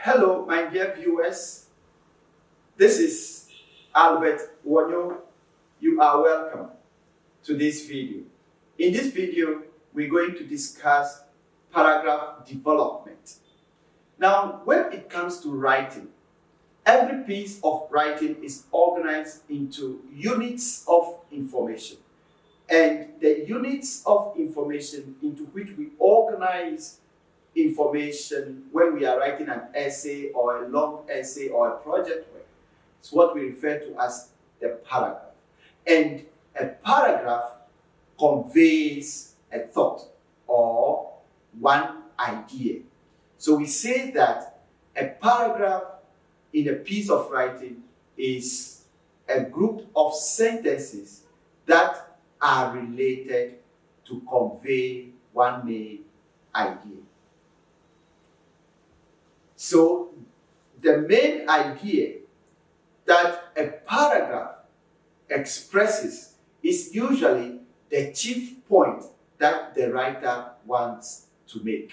Hello, my dear viewers. This is Albert Wonyo. You are welcome to this video. In this video, we're going to discuss paragraph development. Now, when it comes to writing, every piece of writing is organized into units of information. And the units of information into which we organize information when we are writing an essay or a long essay or a project work is what we refer to as the paragraph. And a paragraph conveys a thought or one idea. So we say that a paragraph in a piece of writing is a group of sentences that are related to convey one main idea. So the main idea that a paragraph expresses is usually the chief point that the writer wants to make.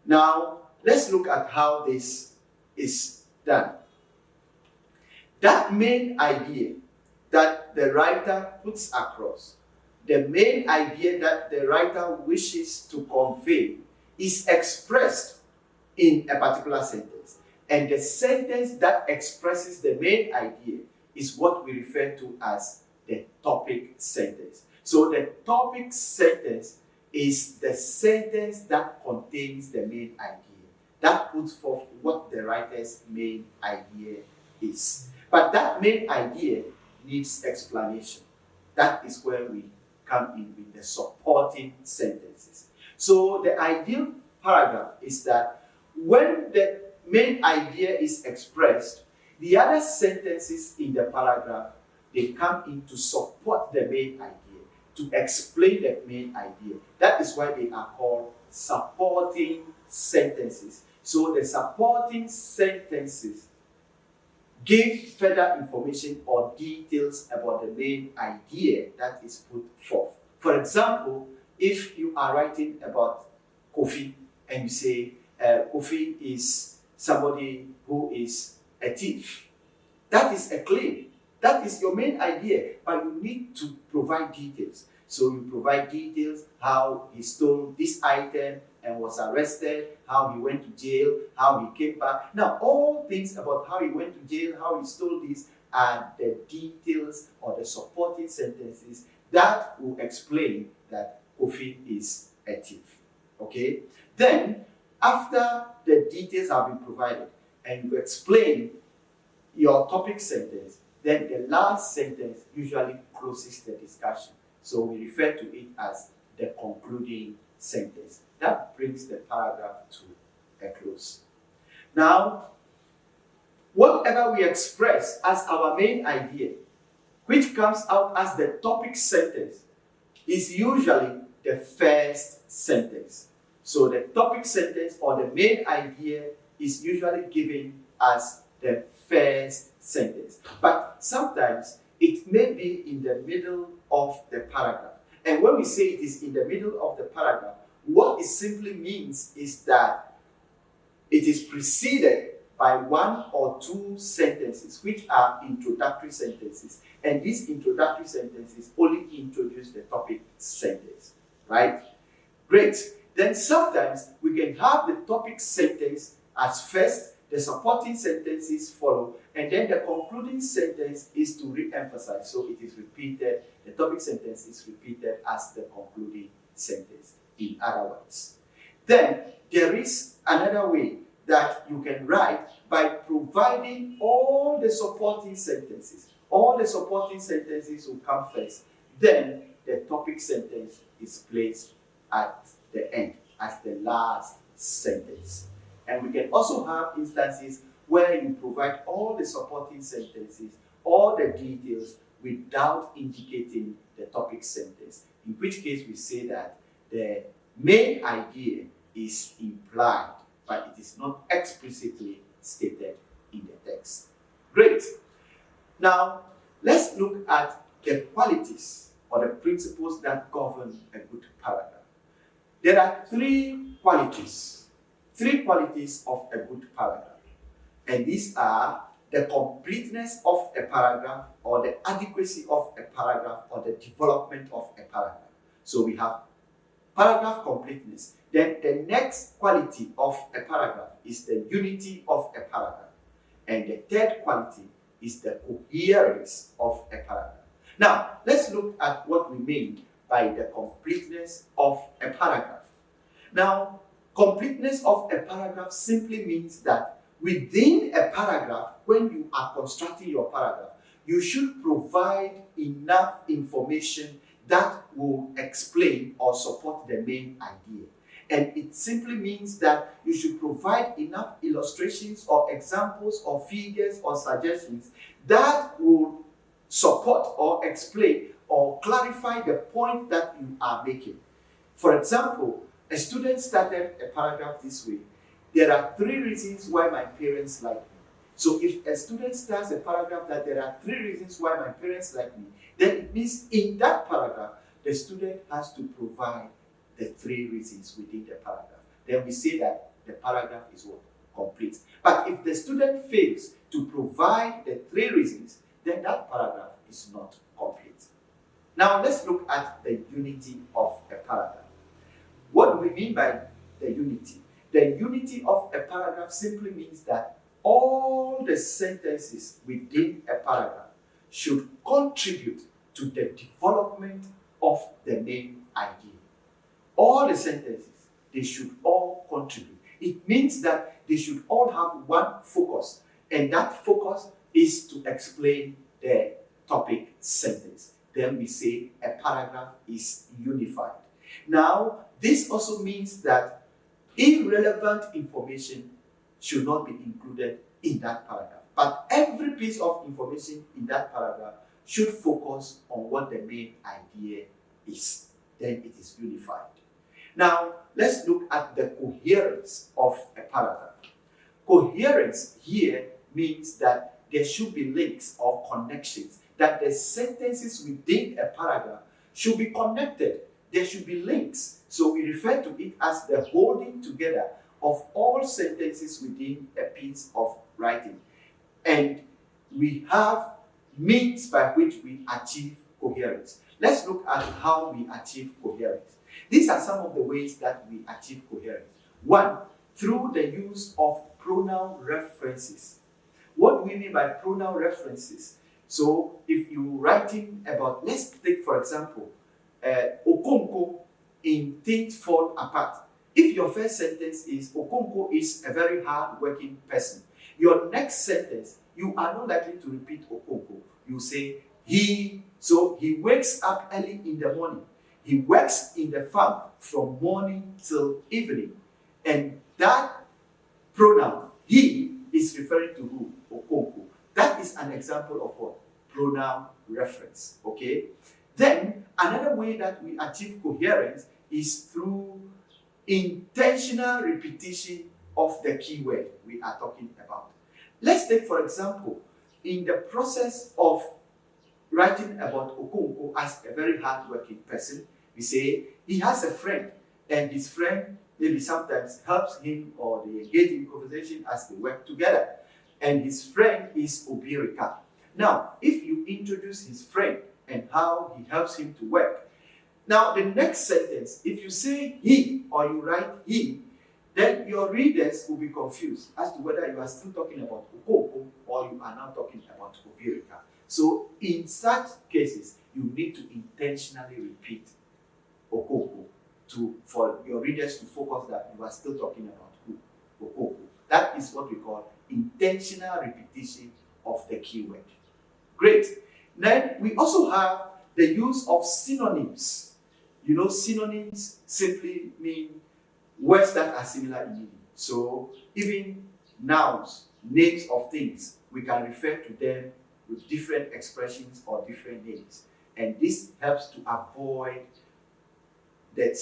Now, let's look at how this is done. That main idea that the writer puts across, the main idea that the writer wishes to convey, is expressed in a particular sentence. And the sentence that expresses the main idea is what we refer to as the topic sentence. So the topic sentence is the sentence that contains the main idea, that puts forth what the writer's main idea is. But that main idea needs explanation. That is where we come in with the supporting sentences. So the ideal paragraph is that when the main idea is expressed, the other sentences in the paragraph, they come in to support the main idea, to explain the main idea. That is why they are called supporting sentences. So the supporting sentences give further information or details about the main idea that is put forth. For example, if you are writing about Kofi and you say, Kofi is somebody who is a thief. That is a claim. That is your main idea, but you need to provide details. So you provide details how he stole this item and was arrested, how he went to jail, how he came back. Now, all things about how he went to jail, how he stole this, are the details or the supporting sentences that will explain that Kofi is a thief. Okay? Then, after the details have been provided and you explain your topic sentence, then the last sentence usually closes the discussion. So we refer to it as the concluding sentence. That brings the paragraph to a close. Now, whatever we express as our main idea, which comes out as the topic sentence, is usually the first sentence. So the topic sentence or the main idea is usually given as the first sentence. But sometimes it may be in the middle of the paragraph. And when we say it is in the middle of the paragraph, what it simply means is that it is preceded by one or two sentences, which are introductory sentences. And these introductory sentences only introduce the topic sentence, right? Great. Then sometimes we can have the topic sentence as first, the supporting sentences follow, and then the concluding sentence is to re-emphasize. So it is repeated, the topic sentence is repeated as the concluding sentence, in other words. Then there is another way that you can write by providing all the supporting sentences. All the supporting sentences will come first. Then the topic sentence is placed at the end, as the last sentence. And we can also have instances where you provide all the supporting sentences, all the details, without indicating the topic sentence. In which case we say that the main idea is implied, but it is not explicitly stated in the text. Great. Now, let's look at the qualities or the principles that govern a good paragraph. There are three qualities three qualities of a good paragraph. And these are the completeness of a paragraph, or the adequacy of a paragraph, or the development of a paragraph. So we have paragraph completeness. Then the next quality of a paragraph is the unity of a paragraph. And the third quality is the coherence of a paragraph. Now, let's look at what we mean by the completeness of a paragraph. Now, completeness of a paragraph simply means that within a paragraph, when you are constructing your paragraph, you should provide enough information that will explain or support the main idea. And it simply means that you should provide enough illustrations or examples or figures or suggestions that will support or explain or clarify the point that you are making. For example, a student started a paragraph this way: there are 3 reasons why my parents like me. So if a student starts a paragraph that there are 3 reasons why my parents like me, then it means in that paragraph, the student has to provide the 3 reasons within the paragraph. Then we say that the paragraph is what? Complete. But if the student fails to provide the 3 reasons, then that paragraph is not complete. Now let's look at the unity of a paragraph. What do we mean by the unity? The unity of a paragraph simply means that all the sentences within a paragraph should contribute to the development of the main idea. All the sentences, they should all contribute. It means that they should all have one focus, and that focus is to explain the topic sentence. Then we say a paragraph is unified. Now, this also means that irrelevant information should not be included in that paragraph. But every piece of information in that paragraph should focus on what the main idea is. Then it is unified. Now, let's look at the coherence of a paragraph. Coherence here means that there should be links or connections, that the sentences within a paragraph should be connected. There should be links. So we refer to it as the holding together of all sentences within a piece of writing. And we have means by which we achieve coherence. Let's look at how we achieve coherence. These are some of the ways that we achieve coherence. 1, through the use of pronoun references. What do we mean by pronoun references? So if you're writing about, let's take for example, Okonko in Things Fall Apart. If your first sentence is Okonko is a very hard-working person, your next sentence, you are not likely to repeat Okonko. You say he. So he wakes up early in the morning. He works in the farm from morning till evening. And that pronoun, he, is referring to who? Okonko. That is an example of what? Pronoun reference. Okay? Then, another way that we achieve coherence is through intentional repetition of the keyword we are talking about. Let's take, for example, in the process of writing about Okonko as a very hard-working person, we say he has a friend, and his friend maybe sometimes helps him or they engage in conversation as they work together. And his friend is Obirika. Now, if you introduce his friend and how he helps him to work, now the next sentence, if you say he or you write he, then your readers will be confused as to whether you are still talking about Okonko or you are now talking about Obirika. So in such cases, you need to intentionally repeat Okonko for your readers to focus that you are still talking about who? Okonko. That is what we call intentional repetition of the keyword. Great. Then we also have the use of synonyms. You know, synonyms simply mean words that are similar in meaning. So even nouns, names of things, we can refer to them with different expressions or different names. And this helps to avoid that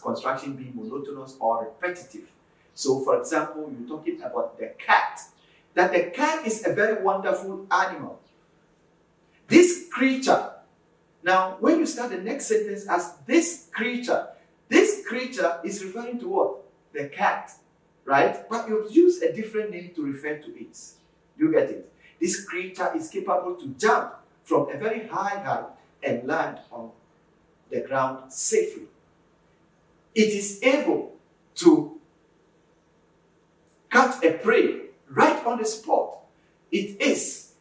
construction being monotonous or repetitive. So for example, you're talking about the cat, that the cat is a very wonderful animal. This creature, now when you start the next sentence as this creature is referring to what? The cat. right? But you've used a different name to refer to it. You get it? This creature is capable to jump from a very high height and land on the ground safely. It is able to catch a prey right on the spot. It is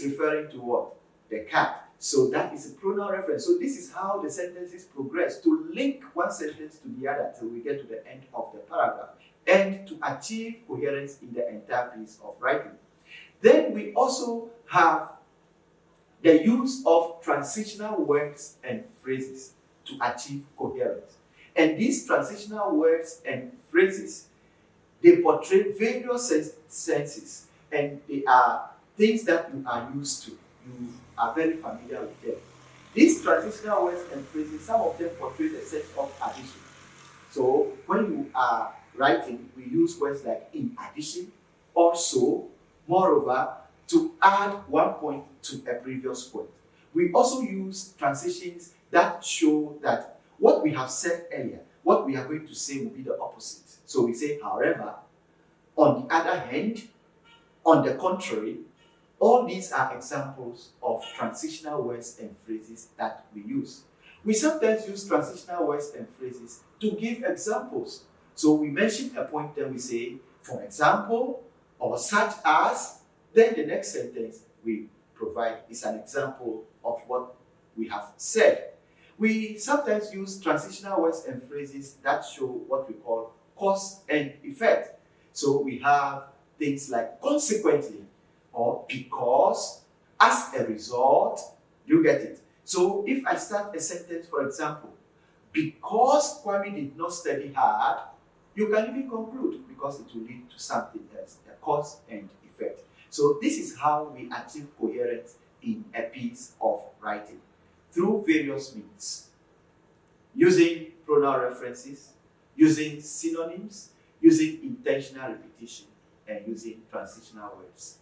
referring to what? The cat. So that is a pronoun reference. So this is how the sentences progress to link one sentence to the other till we get to the end of the paragraph and to achieve coherence in the entire piece of writing. Then we also have the use of transitional words and phrases to achieve coherence. And these transitional words and phrases, they portray various senses, and they are things that you are used to. You are very familiar with them. These transitional words and phrases, some of them portray the sense of addition. So when you are writing, we use words like in addition, also, moreover, to add one point to a previous point. We also use transitions that show that what we have said earlier, what we are going to say will be the opposite. So we say, however, on the other hand, on the contrary. All these are examples of transitional words and phrases that we use. We sometimes use transitional words and phrases to give examples. So we mention a point, then we say, for example, or such as, then the next sentence we provide is an example of what we have said. We sometimes use transitional words and phrases that show what we call cause and effect. So we have things like consequently, or because, as a result. You get it? So if I start a sentence, for example, because Kwame did not study hard, you can even conclude because it will lead to something else, a cause and effect. So this is how we achieve coherence in a piece of writing, through various means. Using pronoun references, using synonyms, using intentional repetition, and using transitional words.